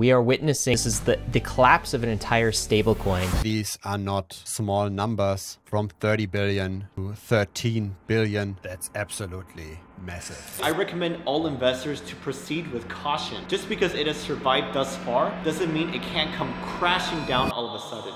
We are witnessing, this is the collapse of an entire stablecoin. These are not small numbers, from 30 billion to 13 billion. That's absolutely massive. I recommend all investors to proceed with caution. Just because it has survived thus far doesn't mean it can't come crashing down all of a sudden.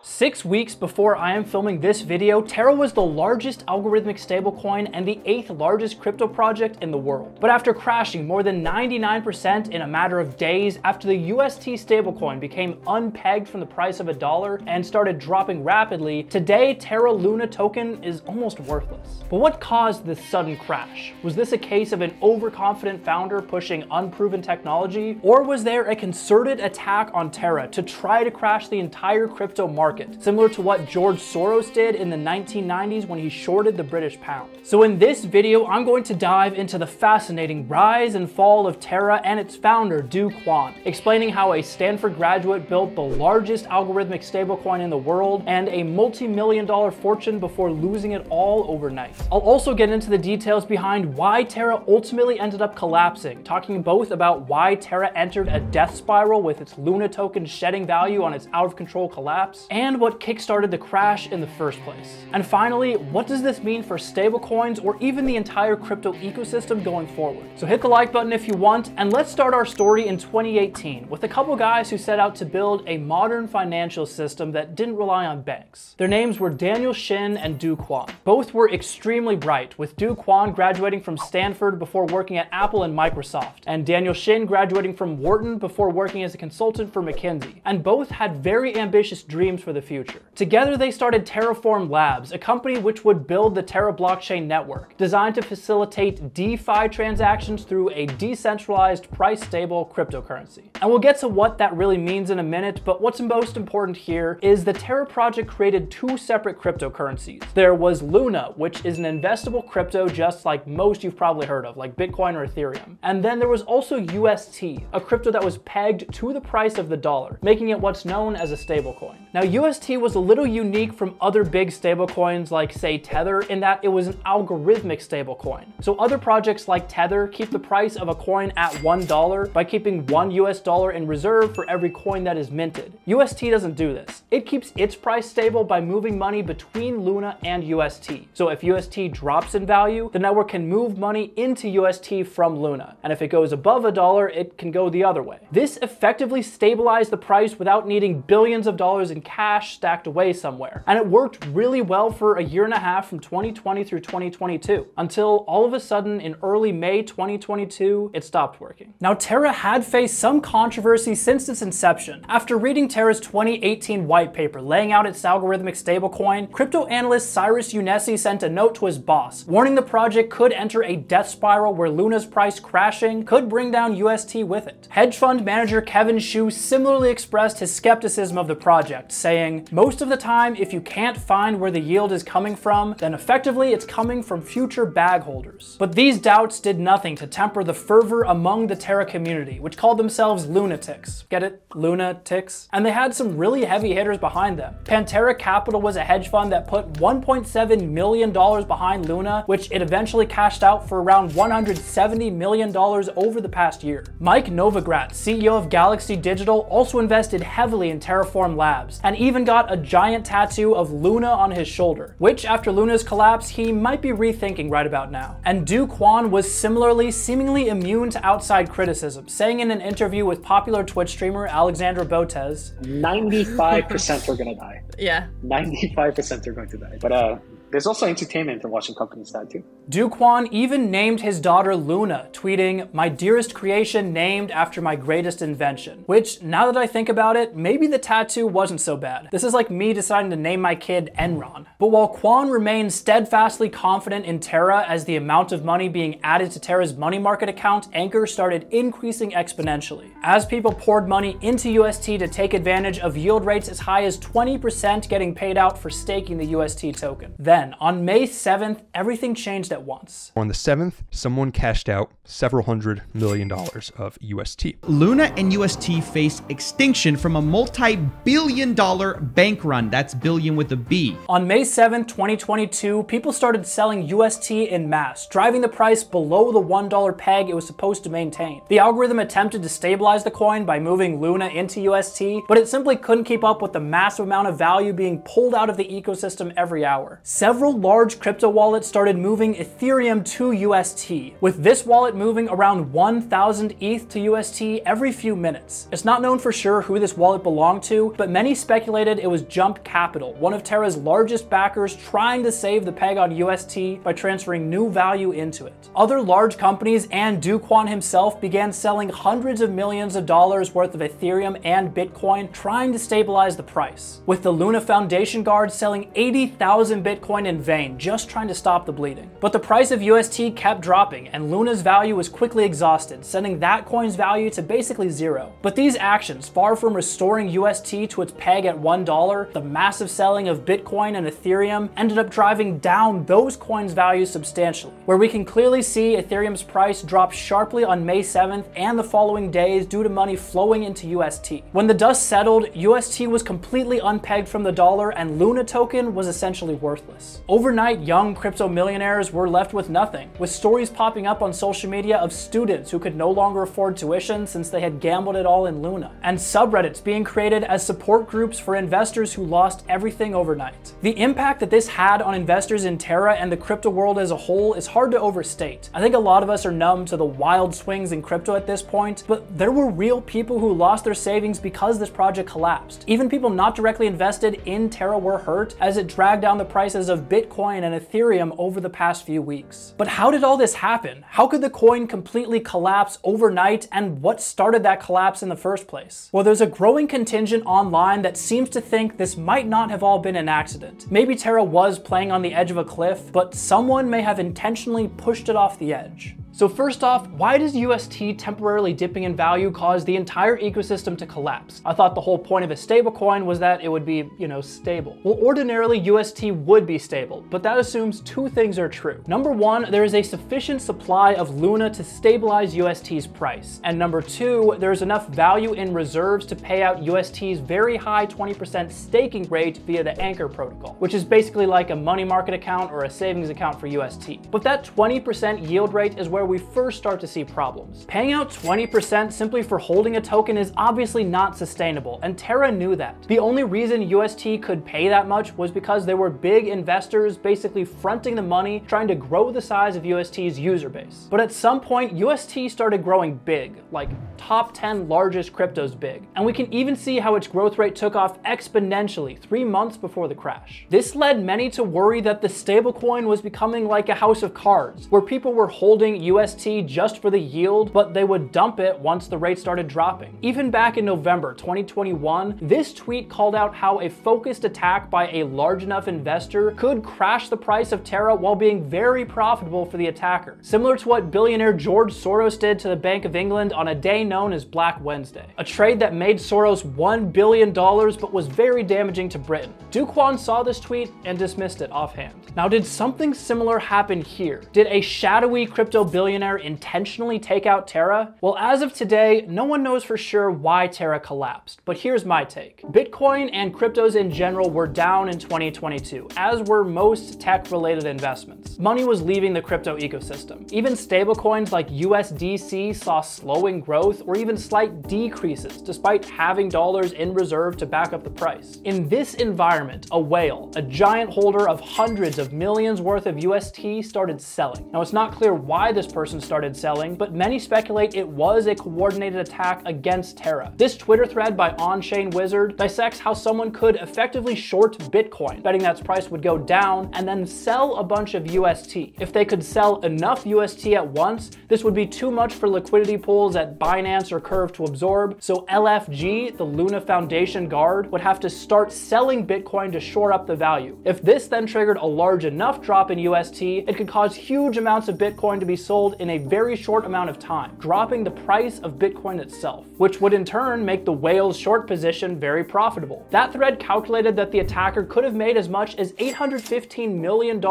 6 weeks before I am filming this video, Terra was the largest algorithmic stablecoin and the 8th largest crypto project in the world. But after crashing more than 99% in a matter of days after the UST stablecoin became unpegged from the price of $1 and started dropping rapidly, today Terra LUNA token is almost worthless. But what caused this sudden crash? Was this a case of an overconfident founder pushing unproven technology? Or was there a concerted attack on Terra to try to crash the entire crypto market? Similar to what George Soros did in the 1990s when he shorted the British pound. So in this video, I'm going to dive into the fascinating rise and fall of Terra and its founder, Do Kwon, explaining how a Stanford graduate built the largest algorithmic stablecoin in the world and a multi-million-dollar fortune before losing it all overnight. I'll also get into the details behind why Terra ultimately ended up collapsing, talking both about why Terra entered a death spiral with its Luna token shedding value on its out-of-control collapse, and what kickstarted the crash in the first place. And finally, what does this mean for stablecoins or even the entire crypto ecosystem going forward? So hit the like button if you want, and let's start our story in 2018 with a couple guys who set out to build a modern financial system that didn't rely on banks. Their names were Daniel Shin and Do Kwon. Both were extremely bright, with Do Kwon graduating from Stanford before working at Apple and Microsoft, and Daniel Shin graduating from Wharton before working as a consultant for McKinsey. And both had very ambitious dreams for the future. Together they started Terraform Labs, a company which would build the Terra blockchain network, designed to facilitate DeFi transactions through a decentralized, price-stable cryptocurrency. And we'll get to what that really means in a minute, but what's most important here is the Terra project created two separate cryptocurrencies. There was Luna, which is an investable crypto just like most you've probably heard of, like Bitcoin or Ethereum. And then there was also UST, a crypto that was pegged to the price of the dollar, making it what's known as a stablecoin. Now, UST was a little unique from other big stablecoins like, say, Tether, in that it was an algorithmic stablecoin. So other projects like Tether keep the price of a coin at $1 by keeping $1 in reserve for every coin that is minted. UST doesn't do this. It keeps its price stable by moving money between Luna and UST. So if UST drops in value, the network can move money into UST from Luna. And if it goes above $1, it can go the other way. This effectively stabilized the price without needing billions of dollars in cash stacked away somewhere. And it worked really well for a year and a half from 2020 through 2022, until all of a sudden in early May 2022, it stopped working. Now, Terra had faced some controversy since its inception. After reading Terra's 2018 white paper laying out its algorithmic stablecoin, crypto analyst Cyrus Younessi sent a note to his boss, warning the project could enter a death spiral where Luna's price crashing could bring down UST with it. Hedge fund manager Kevin Shu similarly expressed his skepticism of the project, saying, "Most of the time, if you can't find where the yield is coming from, then effectively it's coming from future bag holders." But these doubts did nothing to temper the fervor among the Terra community, which called themselves lunatics. Get it? Lunatics? And they had some really heavy hitters behind them. Pantera Capital was a hedge fund that put $1.7 million behind Luna, which it eventually cashed out for around $170 million over the past year. Mike Novogratz, CEO of Galaxy Digital, also invested heavily in Terraform Labs, and even got a giant tattoo of Luna on his shoulder, which after Luna's collapse, he might be rethinking right about now. And Do Kwon was similarly seemingly immune to outside criticism, saying in an interview with popular Twitch streamer Alexandra Botez, 95% are gonna die. Yeah. 95% are going to die. But there's also entertainment in watching companies die too. Do Kwon even named his daughter Luna, tweeting, "My dearest creation named after my greatest invention." Which, now that I think about it, maybe the tattoo wasn't so bad. This is like me deciding to name my kid Enron. But while Kwon remained steadfastly confident in Terra as the amount of money being added to Terra's money market account, Anchor started increasing exponentially, as people poured money into UST to take advantage of yield rates as high as 20% getting paid out for staking the UST token. Then, then, on May 7th, everything changed at once. On the 7th, someone cashed out several $100 million of UST. Luna and UST face extinction from a multi-billion-dollar bank run. That's billion with a B. On May 7th, 2022, people started selling UST in mass, driving the price below the $1 peg it was supposed to maintain. The algorithm attempted to stabilize the coin by moving Luna into UST, but it simply couldn't keep up with the massive amount of value being pulled out of the ecosystem every hour. Several large crypto wallets started moving Ethereum to UST, with this wallet moving around 1,000 ETH to UST every few minutes. It's not known for sure who this wallet belonged to, but many speculated it was Jump Capital, one of Terra's largest backers, trying to save the peg on UST by transferring new value into it. Other large companies and Do Kwon himself began selling hundreds of millions of dollars worth of Ethereum and Bitcoin, trying to stabilize the price, with the Luna Foundation Guard selling 80,000 Bitcoin in vain, just trying to stop the bleeding. But the price of UST kept dropping, and Luna's value was quickly exhausted, sending that coin's value to basically zero. But these actions, far from restoring UST to its peg at $1, the massive selling of Bitcoin and Ethereum ended up driving down those coins' values substantially, where we can clearly see Ethereum's price drop sharply on May 7th and the following days due to money flowing into UST. When the dust settled, UST was completely unpegged from the dollar, and Luna token was essentially worthless. Overnight, young crypto millionaires were left with nothing, with stories popping up on social media of students who could no longer afford tuition since they had gambled it all in Luna, and subreddits being created as support groups for investors who lost everything overnight. The impact that this had on investors in Terra and the crypto world as a whole is hard to overstate. I think a lot of us are numb to the wild swings in crypto at this point, but there were real people who lost their savings because this project collapsed. Even people not directly invested in Terra were hurt, as it dragged down the prices of Bitcoin and Ethereum over the past few weeks. But how did all this happen? How could the coin completely collapse overnight, and what started that collapse in the first place? Well, there's a growing contingent online that seems to think this might not have all been an accident. Maybe Terra was playing on the edge of a cliff, but someone may have intentionally pushed it off the edge. So first off, why does UST temporarily dipping in value cause the entire ecosystem to collapse? I thought the whole point of a stablecoin was that it would be, stable. Well, ordinarily UST would be stable, but that assumes two things are true. Number one, there is a sufficient supply of Luna to stabilize UST's price. And number two, there is enough value in reserves to pay out UST's very high 20% staking rate via the Anchor protocol, which is basically like a money market account or a savings account for UST. But that 20% yield rate is where we first start to see problems. Paying out 20% simply for holding a token is obviously not sustainable, and Terra knew that. The only reason UST could pay that much was because there were big investors basically fronting the money, trying to grow the size of UST's user base. But at some point, UST started growing big, like top 10 largest cryptos big. And we can even see how its growth rate took off exponentially 3 months before the crash. This led many to worry that the stablecoin was becoming like a house of cards, where people were holding UST just for the yield, but they would dump it once the rate started dropping. Even back in November 2021, this tweet called out how a focused attack by a large enough investor could crash the price of Terra while being very profitable for the attacker, similar to what billionaire George Soros did to the Bank of England on a day known as Black Wednesday. A trade that made Soros $1 billion but was very damaging to Britain. Do Kwon saw this tweet and dismissed it offhand. Now, did something similar happen here? Did a shadowy crypto billionaire intentionally take out Terra? Well, as of today, no one knows for sure why Terra collapsed, but here's my take. Bitcoin and cryptos in general were down in 2022, as were most tech-related investments. Money was leaving the crypto ecosystem. Even stablecoins like USDC saw slowing growth or even slight decreases, despite having dollars in reserve to back up the price. In this environment, a whale, a giant holder of hundreds of millions worth of UST, started selling. Now, it's not clear why this person started selling, but many speculate it was a coordinated attack against Terra. This Twitter thread by On-Chain Wizard dissects how someone could effectively short Bitcoin, betting that its price would go down, and then sell a bunch of UST. If they could sell enough UST at once, this would be too much for liquidity pools at Binance or Curve to absorb, so LFG, the Luna Foundation Guard, would have to start selling Bitcoin to shore up the value. If this then triggered a large enough drop in UST, it could cause huge amounts of Bitcoin to be sold sold in a very short amount of time, dropping the price of Bitcoin itself, which would in turn make the whale's short position very profitable. That thread calculated that the attacker could have made as much as $815 million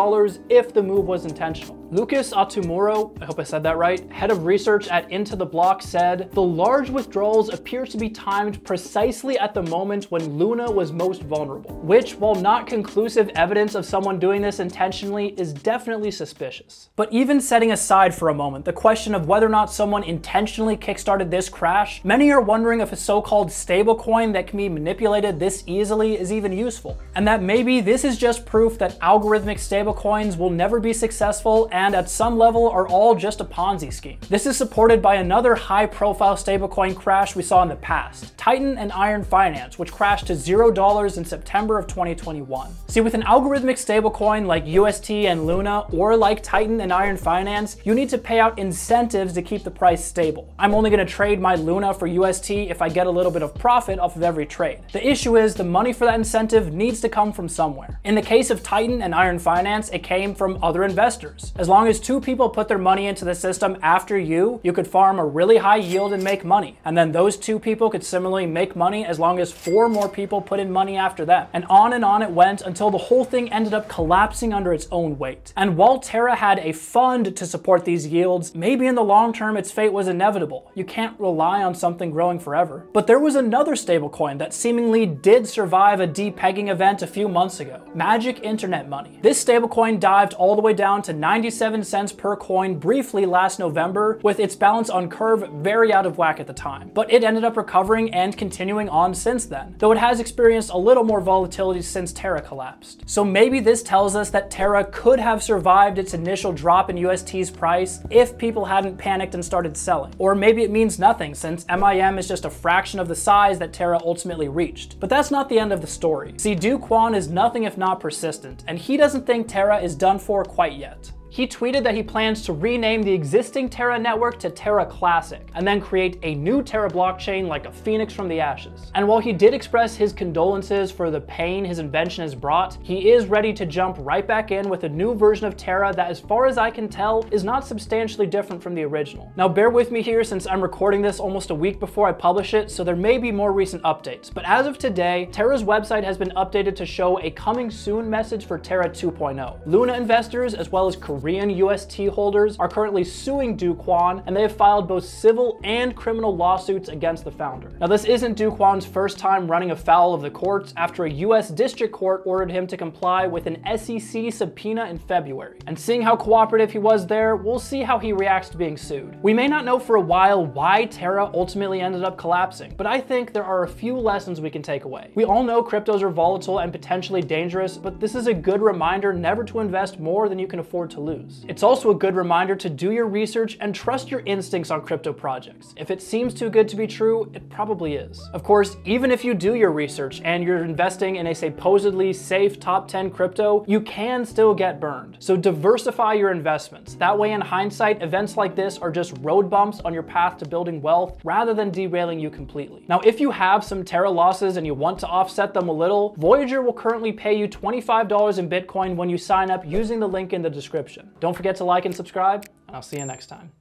if the move was intentional. Lucas Atumuro, I hope I said that right, head of research at Into the Block, said, "The large withdrawals appear to be timed precisely at the moment when Luna was most vulnerable," which, while not conclusive evidence of someone doing this intentionally, is definitely suspicious. But even setting aside for a moment the question of whether or not someone intentionally kickstarted this crash, many are wondering if a so-called stablecoin that can be manipulated this easily is even useful, and that maybe this is just proof that algorithmic stablecoins will never be successful and at some level are all just a Ponzi scheme. This is supported by another high-profile stablecoin crash we saw in the past, Titan and Iron Finance, which crashed to $0 in September of 2021. See, with an algorithmic stablecoin like UST and Luna, or like Titan and Iron Finance, you need to pay out incentives to keep the price stable. I'm only going to trade my Luna for UST if I get a little bit of profit off of every trade. The issue is the money for that incentive needs to come from somewhere. In the case of Titan and Iron Finance, it came from other investors. As long as 2 people put their money into the system after you could farm a really high yield and make money. And then those 2 people could similarly make money as long as 4 more people put in money after them. And on it went until the whole thing ended up collapsing under its own weight. And while Terra had a fund to support these yields, maybe in the long term its fate was inevitable. You can't rely on something growing forever. But there was another stablecoin that seemingly did survive a depegging event a few months ago, Magic Internet Money. This stablecoin dived all the way down to 97 cents per coin briefly last November, with its balance on Curve very out of whack at the time. But it ended up recovering and continuing on since then, though it has experienced a little more volatility since Terra collapsed. So maybe this tells us that Terra could have survived its initial drop in UST's price if people hadn't panicked and started selling. Or maybe it means nothing, since MIM is just a fraction of the size that Terra ultimately reached. But that's not the end of the story. See, Do Kwon is nothing if not persistent, and he doesn't think Terra is done for quite yet. He tweeted that he plans to rename the existing Terra network to Terra Classic, and then create a new Terra blockchain like a phoenix from the ashes. And while he did express his condolences for the pain his invention has brought, he is ready to jump right back in with a new version of Terra that, as far as I can tell, is not substantially different from the original. Now bear with me here since I'm recording this almost a week before I publish it, so there may be more recent updates. But as of today, Terra's website has been updated to show a coming soon message for Terra 2.0. Luna investors, as well as Korean UST holders, are currently suing Do Kwon, and they have filed both civil and criminal lawsuits against the founder. Now this isn't Do Kwon's first time running afoul of the courts, after a US district court ordered him to comply with an SEC subpoena in February. And seeing how cooperative he was there, we'll see how he reacts to being sued. We may not know for a while why Terra ultimately ended up collapsing, but I think there are a few lessons we can take away. We all know cryptos are volatile and potentially dangerous, but this is a good reminder never to invest more than you can afford to lose. It's also a good reminder to do your research and trust your instincts on crypto projects. If it seems too good to be true, it probably is. Of course, even if you do your research and you're investing in a supposedly safe top 10 crypto, you can still get burned. So diversify your investments. That way, in hindsight, events like this are just road bumps on your path to building wealth rather than derailing you completely. Now, if you have some Terra losses and you want to offset them a little, Voyager will currently pay you $25 in Bitcoin when you sign up using the link in the description. Don't forget to like and subscribe, and I'll see you next time.